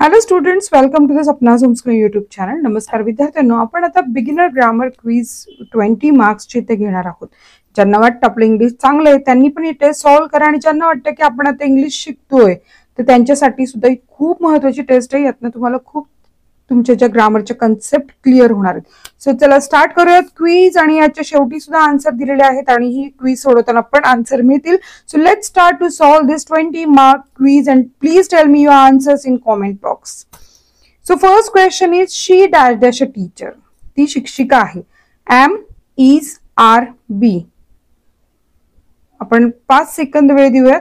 Hello students, welcome to the Sapna's homeschool YouTube channel. नमस्कार विद्यार्थ्यांनो, आपण आता बिगिनर ग्रामर क्विज 20 मार्क्सची इथे घेणार आहोत. ज्यांना वाटतं आपलं इंग्लिश चांगलं आहे त्यांनी पण ही टेस्ट सॉल्व्ह करा, आणि ज्यांना वाटतं की आपण आता इंग्लिश शिकतोय तर त्यांच्यासाठी सुद्धा ही खूप महत्त्वाची टेस्ट आहे. यातनं तुम्हाला खूप तुमच्या ज्या ग्रामरचे कन्सेप्ट क्लिअर होणार आहेत. सो चला स्टार्ट करूयात क्विज. आणि याच्या शेवटी सुद्धा आन्सर दिलेले आहेत आणि ही क्विज सोडवताना पण आन्सर मिळतील. So let's start to solve this 20 mark quiz and please tell me your answers in comment box. So first question is she dash dash a teacher. ती शिक्षिका आहे. Am is are be. आपण 5 second वेळ देऊयात.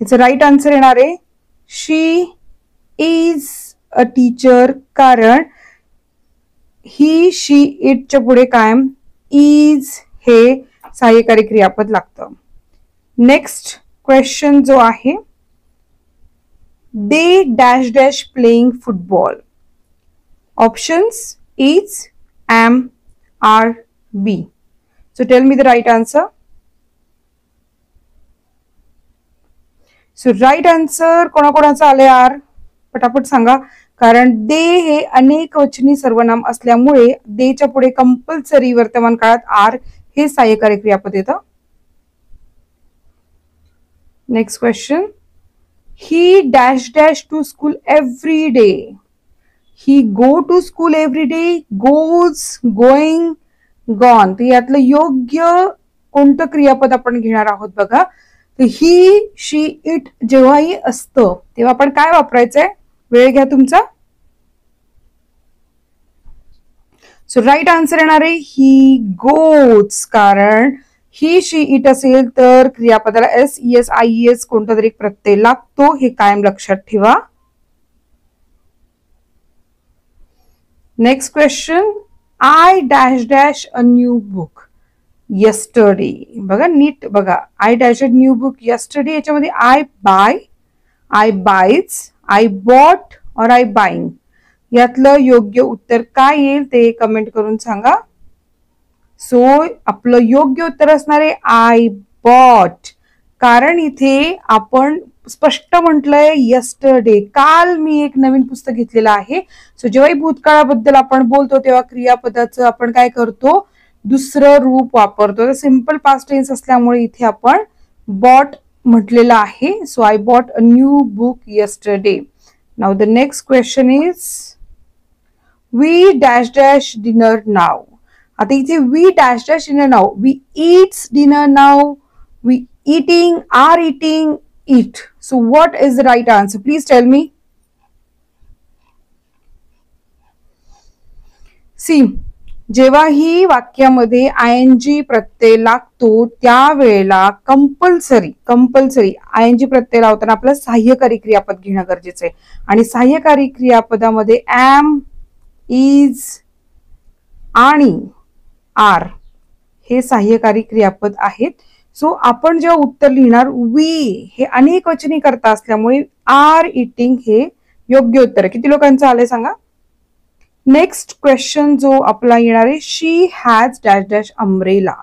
It's right answer येणार आहे शी is a teacher, कारण ही शी इटच्या पुढे कायम इज हे सहाय्यकारी क्रियापद लागतं. नेक्स्ट क्वेश्चन जो आहे, they dash dash playing football. Options is am are be. So tell me the right answer. So right answer कोणाकोणाचं आले यार, पटापट सांगा. कारण दे हे अनेक वचनी सर्वनाम असल्यामुळे देच्या पुढे कंपल्सरी वर्तमान काळात आर हे सहाय्यकारी क्रियापद येतं. Next question, he dash dash to school every day. He go to school every day, goes, going, gone. तर यातलं योग्य कोणतं क्रियापद आपण घेणार आहोत बघा. ही शी इट जेव्हाही असतं तेव्हा आपण काय वापरायचंय, वेळ घ्या तुमचा. सो राईट आन्सर येणार आहे ही गोज, कारण ही शी इट असेल तर क्रियापदाला S E S I S कोणता तरी प्रत्यय लागतो, हे कायम लक्षात ठेवा. Next question, I dash dash a new book yesterday. बघा नीट बघा, I dash new book yesterday. याच्यामध्ये I buy, I buys, I bought और आय बाईंग. यातलं योग्य उत्तर काय येईल ते कमेंट करून सांगा. सो आपलं योग्य उत्तर असणार आहे आय बॉट, कारण इथे आपण स्पष्ट म्हटलंय yesterday, काल मी एक नवीन पुस्तक घेतलेलं आहे. सो जेव्हाही भूतकाळाबद्दल आपण बोलतो तेव्हा क्रियापदाचं आपण काय करतो, दुसरं रूप वापरतो. सिंपल पास्ट टेन्स असल्यामुळे इथे आपण बॉट म्हटलेलं आहे. So I bought a new book yesterday. Now the next question is, we dash dash dinner now. आता इथे we dash dash dinner now, we eats dinner now, we eating, are eating, eat. So what is the right answer, please tell me. See, जेव्हाही वाक्यामध्ये आयएनजी प्रत्यय लागतो त्यावेळेला compulsory आयएनजी प्रत्यय लावताना आपलं सहाय्यकारी क्रियापद घेणं गरजेचं आहे. आणि सहाय्यकारी क्रियापदामध्ये एम, इज आणि आर हे सहाय्यकारी क्रियापद आहेत. सो आपण जेव्हा उत्तर लिहिणार, वी हे अनेक वचनी करता असल्यामुळे आर इटिंग हे योग्य उत्तर आहे. किती लोकांचं आलंय सांगा. नेक्स्ट क्वेश्चन जो आपला येणार आहे, शी हॅज डॅश डॅश अम्ब्रेला.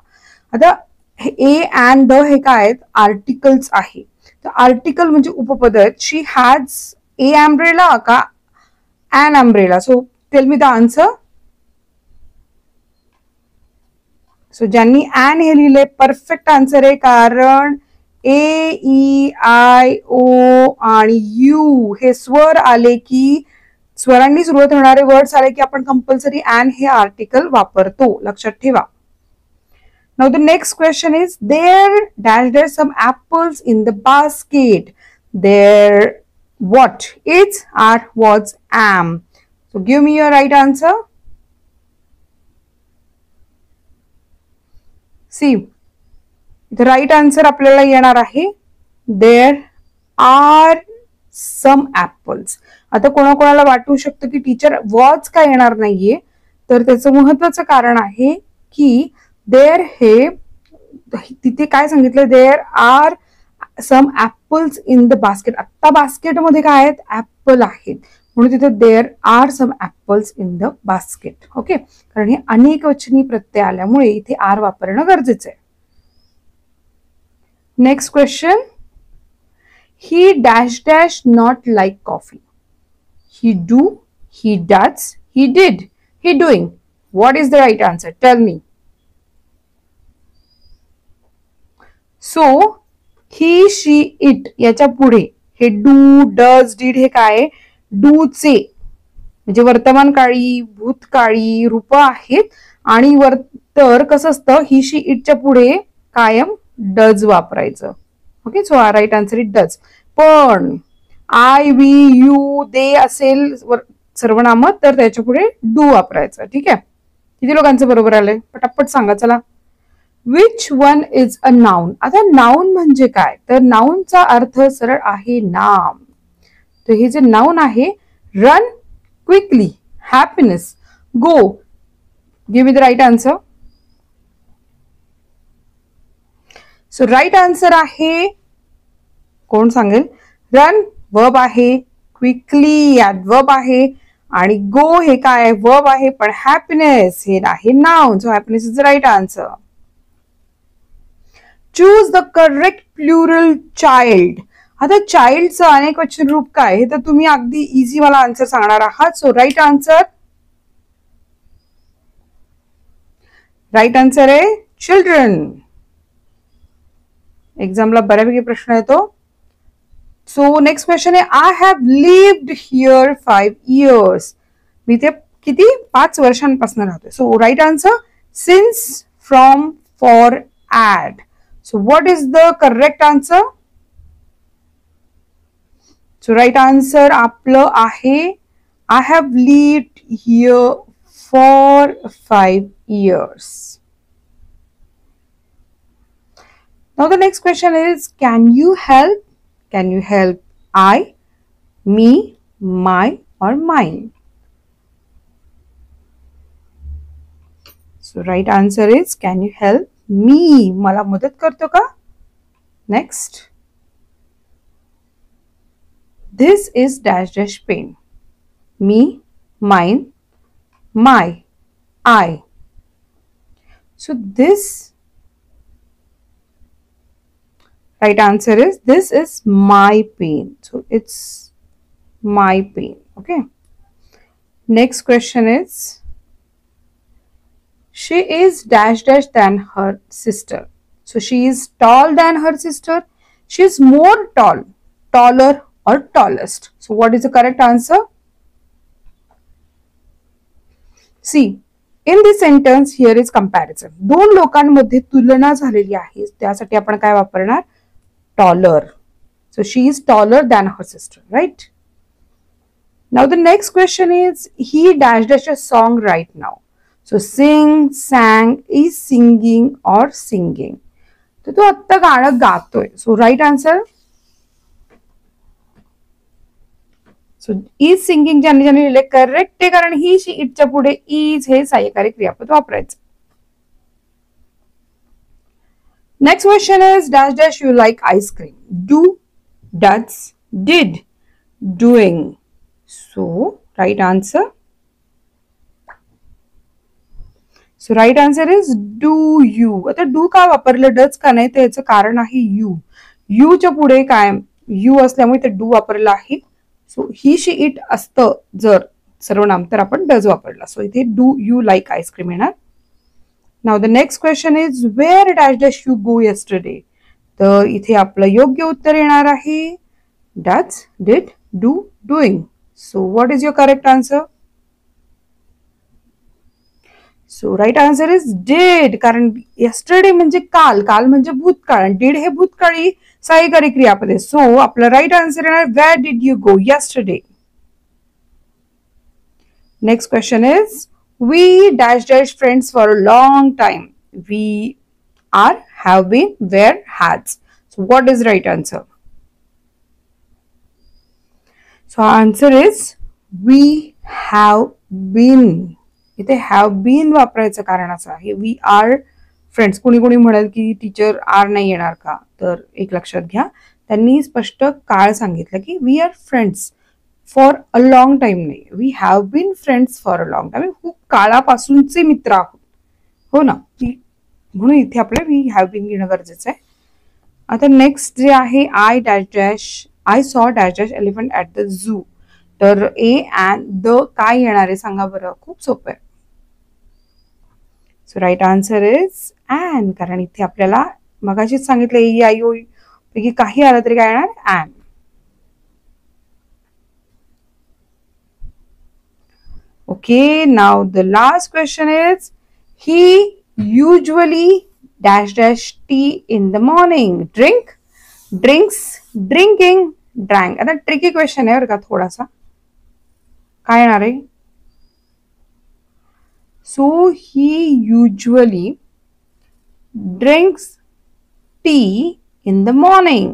आता ए अँड द हे काय आहेत, आर्टिकल्स आहे. तर आर्टिकल म्हणजे उपपद आहेत. शी हॅज ए अम्ब्रेला का an umbrella. So tell me the answer. So ज्यांनी अन हे लिहिले परफेक्ट आन्सर आहे, कारण ए ई आय ओ आणि यू हे स्वर आले की, स्वरांनी सुरुवात होणारे वर्ड्स आले की आपण कंपल्सरी अँड हे आर्टिकल वापरतो, लक्षात ठेवा. Now the next question is, there dash dash some apples in the basket. There what is are was am. So give me your right answer. See, the right answer आपल्याला येणार आहे there R some apples. आता कोणाकोणाला वाटू शकतं की teacher was का येणार नाहीये, तर त्याचं महत्वाचं कारण आहे की देअर हे तिथे काय सांगितलं, there are some apples in the basket. आता बास्केटमध्ये काय आहेत, ऍपल आहेत, म्हणून तिथे there are some apples in the basket. Okay, कारण हे अनेक वचनी प्रत्यय आल्यामुळे इथे आर वापरणं गरजेचं आहे. Next question, he dash dash not like coffee. He do, he does, he did, he doing. What is the right answer? Tell me. So, he, she, it याच्या पुढे हे डू, डज, डीड हे काय डूचे म्हणजे वर्तमान काळी, भूतकाळी रूप आहेत आणि तर कसं असतं ही, शी, इटच्या पुढे कायम डज वापरायचं. Okay, so right answer it does. पण आय, वी, यू, दे असेल सर्वनाम तर त्याच्या पुढे डू वापरायचं. ठीक आहे, किती लोकांचं बरोबर आलंय पटापट सांगा चला. Which one is a noun. आता नाउन म्हणजे काय तर नाउनचा अर्थ सरळ आहे नाम. तर हे जे नाउन आहे run, quickly, happiness, go. Give me the right answer. So right answer आहे कोण सांगेल. रन वर्ब आहे, क्विकली ऍडवर्ब आहे आणि गो हे काय वर्ब आहे पण हॅपीनेस हे आहे noun. So happiness is the right answer. Choose the correct plural child. आता चाइल्डचं अनेक वचन रूप काय हे तर तुम्ही अगदी इझी मला आन्सर सांगणार आहात. So right answer, right answer आहे चिल्ड्रन. एक्झामला बऱ्यापैकी प्रश्न येतो. सो नेक्स्ट क्वेश्चन आहे I have lived here 5 years. मी ते किती 5 वर्षांपासून राहतोय. So right answer since, from, for, at. So what is the correct answer. So right answer आपलं आहे I have lived here for 5 years. Now the next question is can you help? Can you help I, me, my or mine? So right answer is can you help me? मला मदत करतो का? Next. This is dash dash pen. Me, mine, my, I. So this right answer is this is my pen. So it's my pen. Okay. Next question is she is dash dash than her sister. So she is tall than her sister. She is more tall, taller or tallest. So what is the correct answer? See, in this sentence here is comparison. दोन लोकांमध्ये तुलना झालेली आहे त्यासाठी आपण काय वापरणार taller. So she is taller than her sister, right? Now the next question is he dash dash a song right now. So sing, sang, is singing or singing. तर तो आत्ता गाणं गातोय. So right answer. So is singing ज्यांनी ज्यांनी लिहिले correct आहे कारण ही, शी, इटच्या पुढे is हे सहाय्यकारी क्रियापद वापरायचं. Next question is dash dash you like ice cream. Do, does, did, doing. So right answer. So right answer is do you. आता do का वापरलं does का नाही त्याचं कारण आहे you. you च्या पुढे काय you असल्यामुळे ते do वापरलं आहे. सो ही, शी, इट असतं जर सर्वनाम तर आपण does वापरला. सो इथे do you like ice cream येणार. Now the next question is where dash dash you go yesterday. तर इथे आपलं योग्य उत्तर येणार आहे does, did, do, doing. So what is your correct answer? So right answer is did कारण yesterday म्हणजे काल, काल म्हणजे भूतकाळ, did हे भूतकाळी सहाय्यकारी क्रियापद आहे. सो आपलं राईट आन्सर येणार where did you go yesterday. Next question is we dash dash friends for a long time. We are, have been, were, has. So what is right answer? So answer is we have been. इथे have been वापरायचं कारण असं आहे we are friends. कोणी कोणी म्हणाल की teacher R नाही येणार का तर एक लक्षात घ्या त्यांनी स्पष्ट काळ सांगितलं की we are friends for a long time नाही. We have been friends for a long time. खूप काळापासूनचे मित्र आहोत हो ना. म्हणून इथे आपल्याला वी हॅव बीन घेणं गरजेचं आहे. आता नेक्स्ट जे आहे I saw dash dash elephant at the zoo. तर ए अँड द काय येणार आहे सांगा बरं. खूप सोपं आहे. So right answer is and, कारण इथे आपल्याला मगाशीच सांगितलं ई आय ओ पैकी काही आलं तरी काय येणार and. Okay, now the last question is, he usually dash dash tea in the morning. Drink, drinks, drinking, drank. आता ट्रिकी क्वेश्चन आहे बरं का थोडासा. काय येणार आहे? So he usually drinks tea in the morning.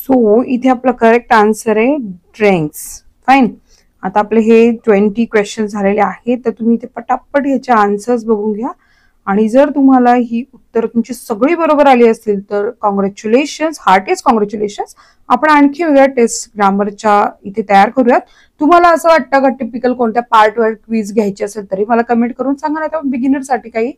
So इथे आपला करेक्ट आन्सर आहे ड्रिंक्स. फाईन. आता आपले हे 20 क्वेश्चन झालेले आहेत, तर तुम्ही इथे पटापट ह्याचे आन्सर्स बघून घ्या. आणि जर तुम्हाला ही उत्तर तुमची सगळी बरोबर आली असतील तर कॉंग्रॅच्युलेशन्स, हार्टेस्ट कॉंग्रॅच्युलेशन्स. आपण आणखी वेगळ्या टेस्ट ग्रामरच्या इथे तयार करूयात. तुम्हाला असं वाटतं का टिपिकल कोणत्या पार्टवर क्विज घ्यायची असेल तरी मला कमेंट करून सांगा. नाही तर बिगिनरसाठी काही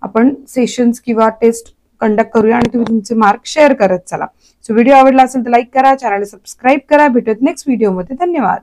आपण सेशन्स किंवा टेस्ट कंडक्ट करूया आणि तुम्ही तुमचे मार्क शेअर करत चला. सो व्हिडिओ आवडला असेल तर लाईक करा, चॅनलला सबस्क्राईब करा. भेटूयात नेक्स्ट व्हिडिओमध्ये. धन्यवाद.